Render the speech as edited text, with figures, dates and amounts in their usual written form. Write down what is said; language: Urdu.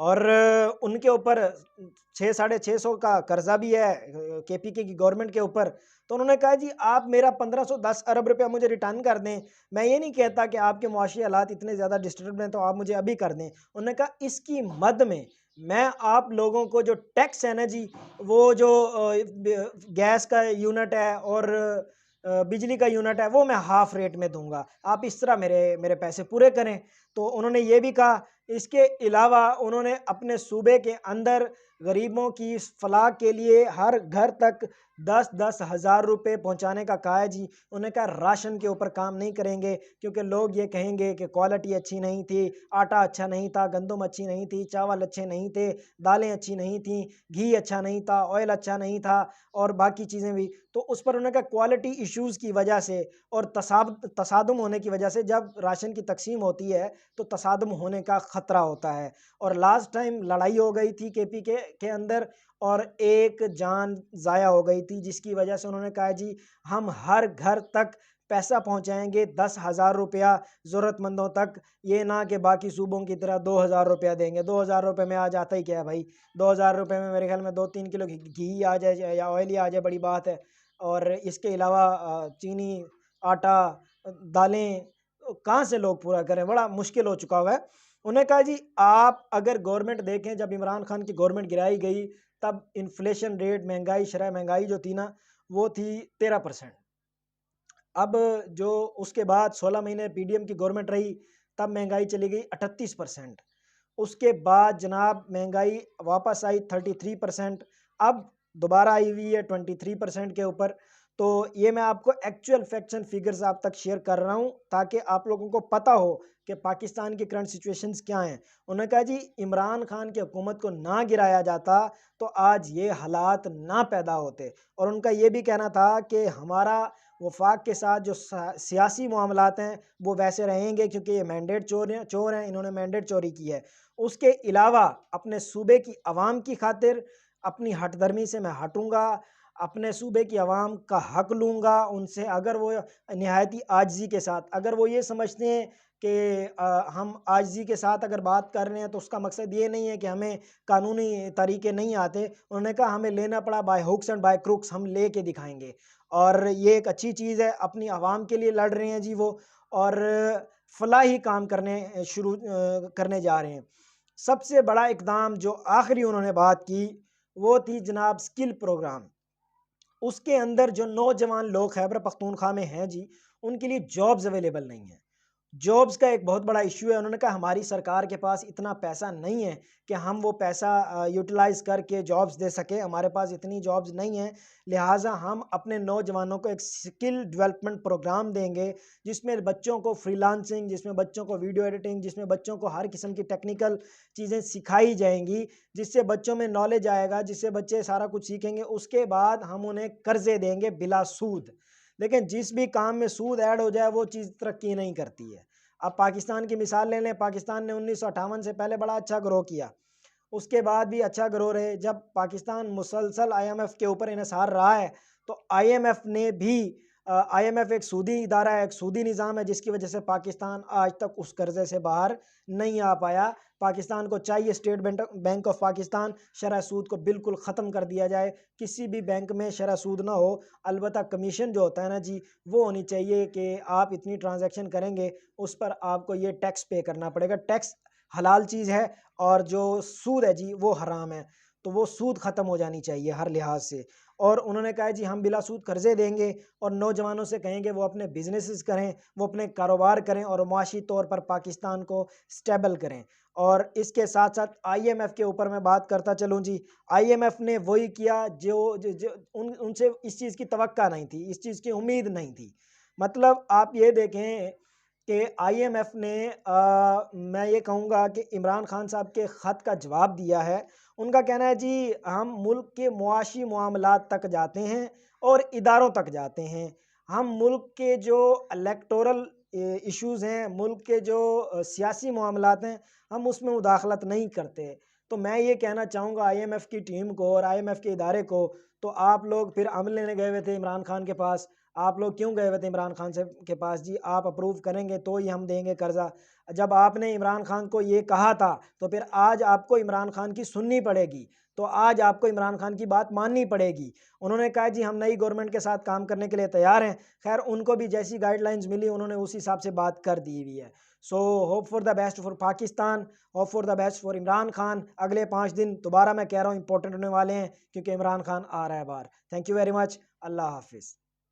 اور ان کے اوپر 600-650 کا قرضہ بھی ہے KPK کی گورنمنٹ کے اوپر. تو انہوں نے کہا جی آپ میرا 1510 ارب روپیہ مجھے ریٹرن کر دیں. میں یہ نہیں کہتا کہ آپ کے معاشی حالات اتنے زیادہ ڈسٹرب ہیں تو آپ مجھے ابھی کر دیں. انہوں نے کہا اس کی مد میں آپ لوگوں کو جو ٹیکس ہے نا جی، وہ جو گیس کا یونٹ ہے اور بجلی کا یونٹ ہے وہ میں ہاف ریٹ میں دوں گا، آپ اس طرح میرے پیسے پورے کریں. تو انہوں نے یہ بھی کہا. اس کے علاوہ انہوں نے اپنے صوبے کے اندر غریبوں کی فلاح کے لیے ہر گھر تک 10-10 ہزار روپے پہنچانے کا کہا ہے جی. انہوں نے کہا راشن کے اوپر کام نہیں کریں گے کیونکہ لوگ یہ کہیں گے کہ کوالٹی اچھی نہیں تھی، آٹا اچھا نہیں تھا، گندم اچھی نہیں تھی، چاول اچھے نہیں تھے، دالیں اچھی نہیں تھیں، گھی اچھا نہیں تھا، آئل اچھا نہیں تھا اور باقی چیزیں بھی. تو اس پر انہوں نے کہا کوالٹی ایشوز کی وجہ سے اور تصادم ہونے کی وجہ سے جب راشن کی تقسیم ہوتی ہے تو تصادم ہونے کا خطرہ ہوتا ہے. اور لاسٹ ٹائم لڑائی ہو گئی تھی KPK کے اندر اور ایک جان ضائع ہو گئی تھی، جس کی وجہ سے انہوں نے کہا جی ہم ہر گھر تک پیسہ پہنچائیں گے 10,000 روپیہ ضرورت مندوں تک. یہ نہ کہ باقی صوبوں کی طرح 2,000 روپیہ دیں گے. 2,000 روپے میں آ جاتا ہی کیا ہے بھائی؟ 2,000 روپے میں میرے خیال میں 2-3 کلو گھی آ جائے یا آئل ہی آ جائے، بڑی بات ہے. اور اس کے علاوہ چینی، آٹا، دالیں کہاں سے لوگ پورا کریں؟ بڑا مشکل ہو چکا ہوا ہے. انہوں نے کہا جی آپ اگر گورنمنٹ دیکھیں، جب عمران خان کی گورنمنٹ گرائی گئی تب انفلیشن ریٹ، مہنگائی، شرح مہنگائی جو تھی نا وہ تھی 13%. اب جو اس کے بعد 16 مہینے PDM کی گورنمنٹ رہی تب مہنگائی چلی گئی 38%. اس کے بعد جناب مہنگائی واپس آئی 33%. اب دوبارہ آئی ہوئی ہے 23% کے اوپر. تو یہ میں آپ کو ایکچوئل فیکٹس اینڈ فیگرز آپ تک شیئر کر رہا ہوں تاکہ آپ لوگوں کو پتہ ہو کہ پاکستان کی کرنٹ سچویشنز کیا ہیں. انہوں نے کہا جی عمران خان کی حکومت کو نہ گرایا جاتا تو آج یہ حالات نہ پیدا ہوتے. اور ان کا یہ بھی کہنا تھا کہ ہمارا وفاق کے ساتھ جو سیاسی معاملات ہیں وہ ویسے رہیں گے کیونکہ یہ مینڈیٹ چور ہیں، انہوں نے مینڈیٹ چوری کی ہے. اس کے علاوہ اپنے صوبے کی عوام کی خاطر اپنی ہٹ درمی سے میں ہٹوں گا، اپنے صوبے کی عوام کا حق لوں گا ان سے. اگر وہ نہایتی عاجزی کے ساتھ، اگر وہ یہ سمجھتے ہیں کہ ہم عاجزی کے ساتھ اگر بات کر رہے ہیں تو اس کا مقصد یہ نہیں ہے کہ ہمیں قانونی طریقے نہیں آتے. انہوں نے کہا ہمیں لینا پڑا by hooks and by crooks, ہم لے کے دکھائیں گے. اور یہ ایک اچھی چیز ہے، اپنی عوام کے لیے لڑ رہے ہیں جی وہ، اور فلاحی کام کرنے جا رہے ہیں. سب سے بڑا اقدام جو آخری انہوں نے بات کی وہ تھی جناب سکل پروگرام. اس کے اندر جو نوجوان لوگ خیبر پختونخوا میں ہیں جی ان کے لیے جابز اویلیبل نہیں ہیں. جابز کا ایک بہت بڑا ایشو ہے. انہوں نے کہا ہماری سرکار کے پاس اتنا پیسہ نہیں ہے کہ ہم وہ پیسہ یوٹیلائز کر کے جابز دے سکیں، ہمارے پاس اتنی جابز نہیں ہیں، لہٰذا ہم اپنے نوجوانوں کو ایک سکل ڈیولپمنٹ پروگرام دیں گے جس میں بچوں کو فری لانسنگ، جس میں بچوں کو ویڈیو ایڈیٹنگ، جس میں بچوں کو ہر قسم کی ٹیکنیکل چیزیں سکھائی جائیں گی، جس سے بچوں میں نالج آئے گا، جس سے بچے سارا کچھ سیکھیں گے. اس کے بعد ہم انہیں قرضے دیں گے بلا سود. لیکن جس بھی کام میں سود ایڈ ہو جائے وہ چیز ترقی نہیں کرتی ہے. اب پاکستان کی مثال لے لیں، پاکستان نے 1958 سے پہلے بڑا اچھا گرو کیا، اس کے بعد بھی اچھا گرو رہے. جب پاکستان مسلسل IMF کے اوپر انحصار رہا ہے تو IMF نے بھی IMF ایک سودی ادارہ ہے، ایک سودی نظام ہے، جس کی وجہ سے پاکستان آج تک اس قرضے سے باہر نہیں آ پایا. پاکستان کو چاہیے اسٹیٹ بینک آف پاکستان شرح سود کو بالکل ختم کر دیا جائے، کسی بھی بینک میں شرح سود نہ ہو. البتہ کمیشن جو ہوتا ہے نا جی وہ ہونی چاہیے کہ آپ اتنی ٹرانزیکشن کریں گے اس پر آپ کو یہ ٹیکس پے کرنا پڑے گا. ٹیکس حلال چیز ہے اور جو سود ہے جی وہ حرام ہے، تو وہ سود ختم ہو جانی چاہیے ہر لحاظ سے. اور انہوں نے کہا جی ہم بلا سود قرضے دیں گے اور نوجوانوں سے کہیں گے وہ اپنے بزنسز کریں، وہ اپنے کاروبار کریں اور معاشی طور پر پاکستان کو سٹیبل کریں. اور اس کے ساتھ ساتھ IMF کے اوپر میں بات کرتا چلوں جی. IMF نے وہی کیا جو ان سے اس چیز کی توقع نہیں تھی، اس چیز کی امید نہیں تھی. مطلب آپ یہ دیکھیں کہ IMF نے میں یہ کہوں گا کہ عمران خان صاحب کے خط کا جواب دیا ہے. ان کا کہنا ہے جی ہم ملک کے معاشی معاملات تک جاتے ہیں اور اداروں تک جاتے ہیں، ہم ملک کے جو الیکٹورل ایشوز ہیں، ملک کے جو سیاسی معاملات ہیں، ہم اس میں مداخلت نہیں کرتے. تو میں یہ کہنا چاہوں گا IMF کی ٹیم کو اور IMF کے ادارے کو، تو آپ لوگ پھر عمل لینے گئے ہوئے تھے عمران خان کے پاس، آپ لوگ کیوں گئے ہوئے تھے عمران خان سے کے پاس؟ جی آپ اپروو کریں گے تو ہی ہم دیں گے قرضہ۔ جب آپ نے عمران خان کو یہ کہا تھا تو پھر آج آپ کو عمران خان کی سننی پڑے گی، تو آج آپ کو عمران خان کی بات ماننی پڑے گی۔ انہوں نے کہا جی ہم نئی گورنمنٹ کے ساتھ کام کرنے کے لیے تیار ہیں، خیر ان کو بھی جیسی گائیڈ لائنز ملی انہوں نے اس حساب سے بات کر دی ہوئی ہے۔ So hope for the best for Pakistan, hope for the best for Imran Khan. اگلے 5 دن دوبارہ میں کہہ رہا ہوں امپورٹنٹ ہونے والے ہیں کیونکہ عمران خان آ رہا ہے باہر۔ تھینک یو ویری مچ، اللہ حافظ۔